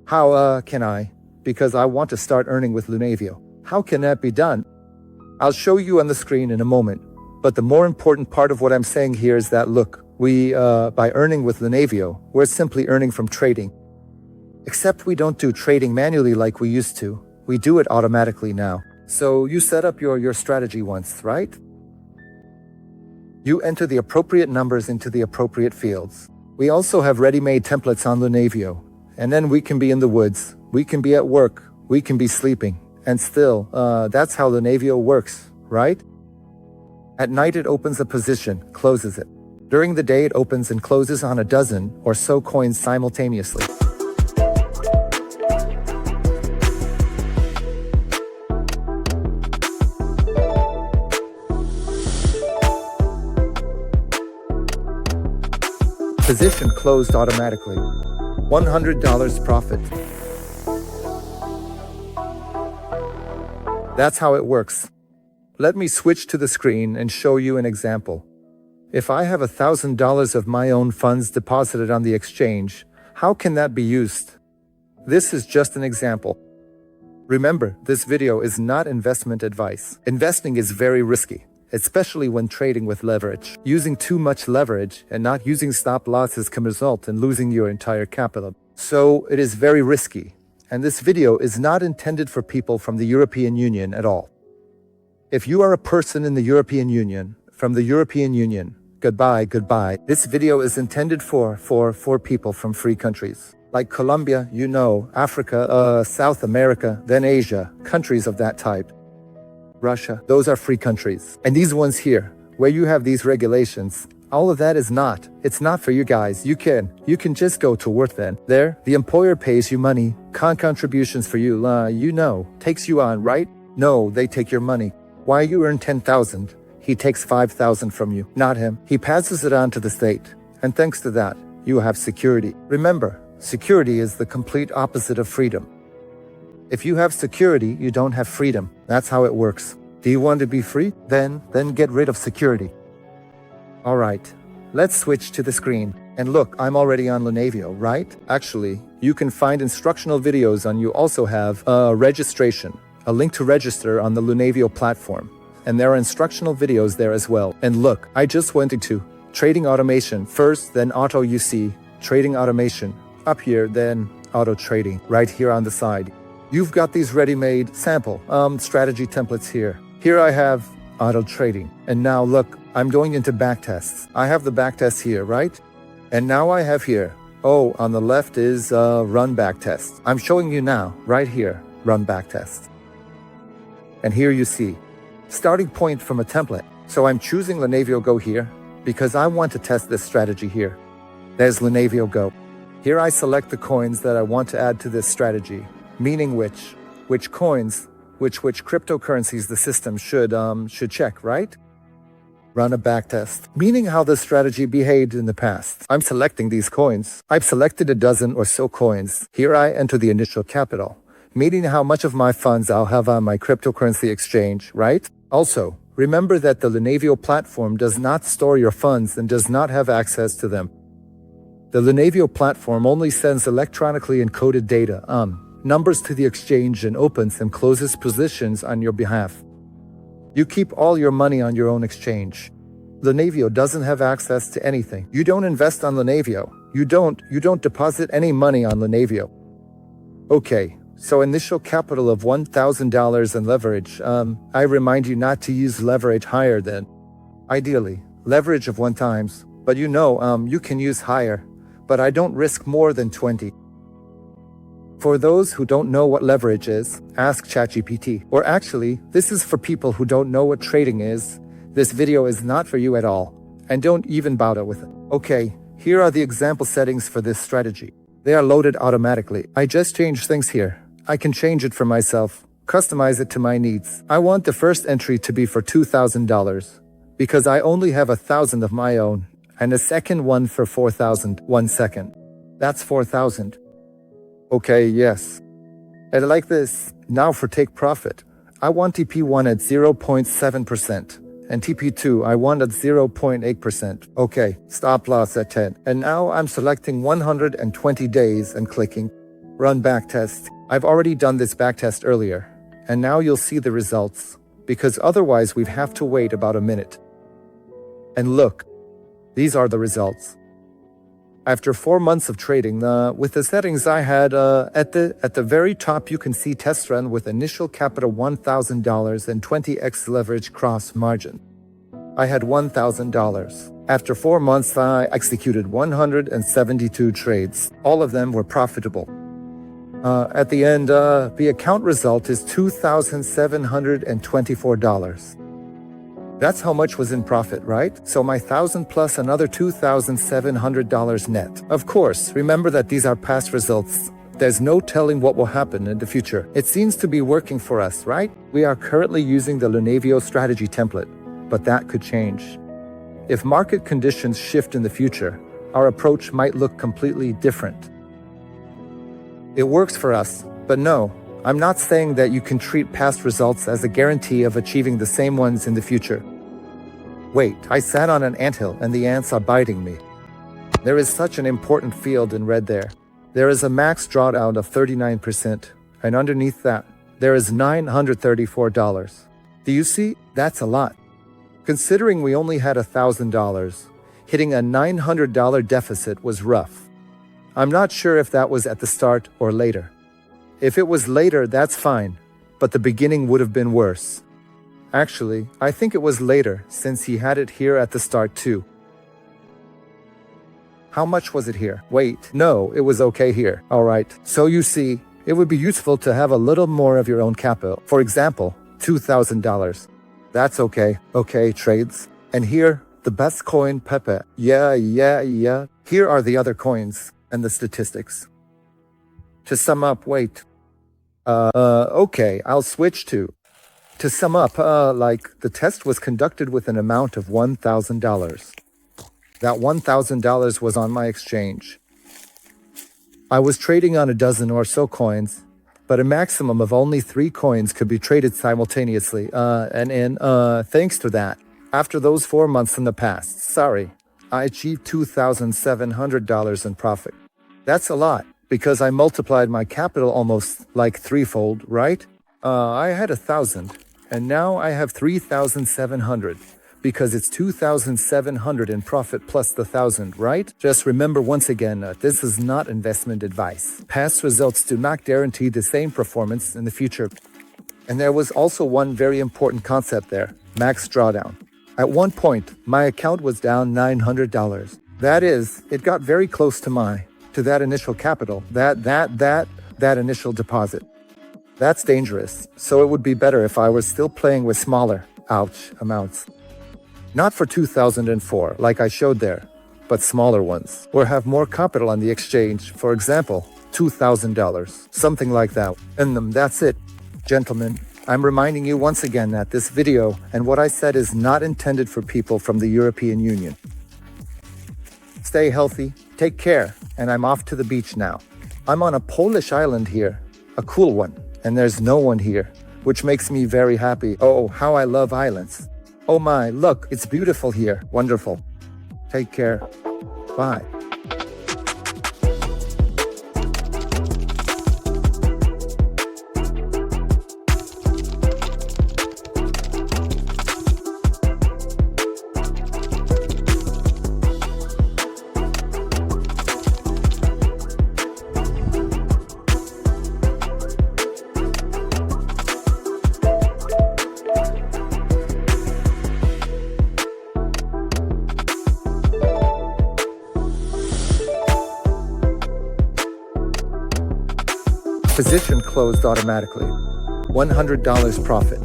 How can I? Because I want to start earning with Lunavio. How can that be done? I'll show you on the screen in a moment. But the more important part of what I'm saying here is that look, by earning with Lunavio, we're simply earning from trading. Except we don't do trading manually like we used to. We do it automatically now. So you set up your strategy once, right? You enter the appropriate numbers into the appropriate fields. We also have ready-made templates on Lunavio. And then we can be in the woods, we can be at work, we can be sleeping. And still, that's how Lunavio works, right? At night it opens a position, closes it. During the day it opens and closes on a dozen or so coins simultaneously. Position closed automatically. $100 profit. That's how it works. Let me switch to the screen and show you an example. If I have $1,000 of my own funds deposited on the exchange, how can that be used? This is just an example. Remember, this video is not investment advice. Investing is very risky, especially when trading with leverage. Using too much leverage and not using stop losses can result in losing your entire capital. So it is very risky, and this video is not intended for people from the European Union at all. If you are a person in the European Union, from the European Union, goodbye. This video is intended for people from free countries. Like Colombia, Africa, South America, then Asia, countries of that type. Russia, those are free countries. And these ones here, where you have these regulations, all of that is not. It's not for you guys. You can just go to work then. There, the employer pays you money, contributions for you, takes you on, right? No, they take your money. Why you earn 10,000, he takes 5,000 from you, not him. He passes it on to the state. And thanks to that, you have security. Remember, security is the complete opposite of freedom. If you have security, you don't have freedom. That's how it works. Do you want to be free? Then get rid of security. All right, let's switch to the screen. And look, I'm already on Lunavio, right? Actually, you can find instructional videos on. You also have registration, a link to register on the Lunavio platform. And there are instructional videos there as well. And look, I just went into trading automation first, then auto UC, trading automation up here, then auto trading right here on the side. You've got these ready-made sample strategy templates here. Here I have auto trading. And now look, I'm going into backtests. I have the backtest here, right? And now I have here, on the left is run backtest. I'm showing you now, right here, run backtest. And here you see, starting point from a template. So I'm choosing Lunavio GO here because I want to test this strategy here. There's Lunavio GO. Here I select the coins that I want to add to this strategy, meaning which coins, which cryptocurrencies the system should check, right? Run a backtest, meaning how the strategy behaved in the past. I'm selecting these coins. I've selected a dozen or so coins. Here I enter the initial capital, meaning how much of my funds I'll have on my cryptocurrency exchange, right? Also, remember that the Lunavio platform does not store your funds and does not have access to them. The Lunavio platform only sends electronically encoded data, numbers to the exchange and opens and closes positions on your behalf. You keep all your money on your own exchange. Lunavio doesn't have access to anything. You don't invest on Lunavio. You don't deposit any money on Lunavio. Okay, so initial capital of $1,000 and leverage. I remind you not to use leverage higher than, ideally, leverage of 1 times. But you can use higher, but I don't risk more than 20. For those who don't know what leverage is, ask ChatGPT. Or actually, this is for people who don't know what trading is. This video is not for you at all. And don't even bother with it. Okay, here are the example settings for this strategy. They are loaded automatically. I just changed things here. I can change it for myself, customize it to my needs. I want the first entry to be for $2,000 because I only have 1,000 of my own, and the second one for 4,000. 1 second. That's 4,000. Okay, yes. And like this, now for take profit. I want TP1 at 0.7%, and TP2 I want at 0.8%. Okay, stop loss at 10. And now I'm selecting 120 days and clicking. Run backtest. I've already done this backtest earlier, and now you'll see the results, because otherwise we'd have to wait about a minute. And look, these are the results. After 4 months of trading, with the settings I had, at the very top you can see test run with initial capital $1,000 and 20x leverage cross margin. I had $1,000. After 4 months, I executed 172 trades. All of them were profitable. At the end, the account result is $2,724. That's how much was in profit, right? So my $1,000 plus another $2,700 net. Of course, remember that these are past results. There's no telling what will happen in the future. It seems to be working for us, right? We are currently using the Lunavio strategy template, but that could change. If market conditions shift in the future, our approach might look completely different. It works for us, but no, I'm not saying that you can treat past results as a guarantee of achieving the same ones in the future. Wait, I sat on an anthill and the ants are biting me. There is such an important field in red there. There is a max drawdown of 39%, and underneath that, there is $934. Do you see? That's a lot. Considering we only had $1,000, hitting a $900 deficit was rough. I'm not sure if that was at the start or later. If it was later, that's fine, but the beginning would have been worse. Actually, I think it was later, since he had it here at the start too. How much was it here? Wait, no, it was okay here. Alright, so you see, it would be useful to have a little more of your own capital. For example, $2,000. That's okay. Okay, trades. And here, the best coin, Pepe. Yeah. Here are the other coins and the statistics. To sum up, wait. Okay, I'll switch to sum up, the test was conducted with an amount of $1,000. That $1,000 was on my exchange. I was trading on a dozen or so coins, but a maximum of only 3 coins could be traded simultaneously, thanks to that, after those 4 months in the past, I achieved $2,700 in profit. That's a lot, because I multiplied my capital almost like threefold, right? I had 1,000, and now I have 3,700, because it's 2,700 in profit plus the 1,000, right? Just remember once again, this is not investment advice. Past results do not guarantee the same performance in the future. And there was also one very important concept there, max drawdown. At one point, my account was down $900. That is, it got very close to that initial capital, that initial deposit. That's dangerous, so it would be better if I was still playing with smaller, amounts. Not for 2004, like I showed there, but smaller ones, or have more capital on the exchange, for example, $2,000, something like that. And that's it. Gentlemen, I'm reminding you once again that this video and what I said is not intended for people from the European Union. Stay healthy, take care, and I'm off to the beach now. I'm on a Polish island here, a cool one, and there's no one here, which makes me very happy. Oh, how I love islands. Oh my, look, it's beautiful here. Wonderful. Take care. Bye. Position closed automatically. $100 profit.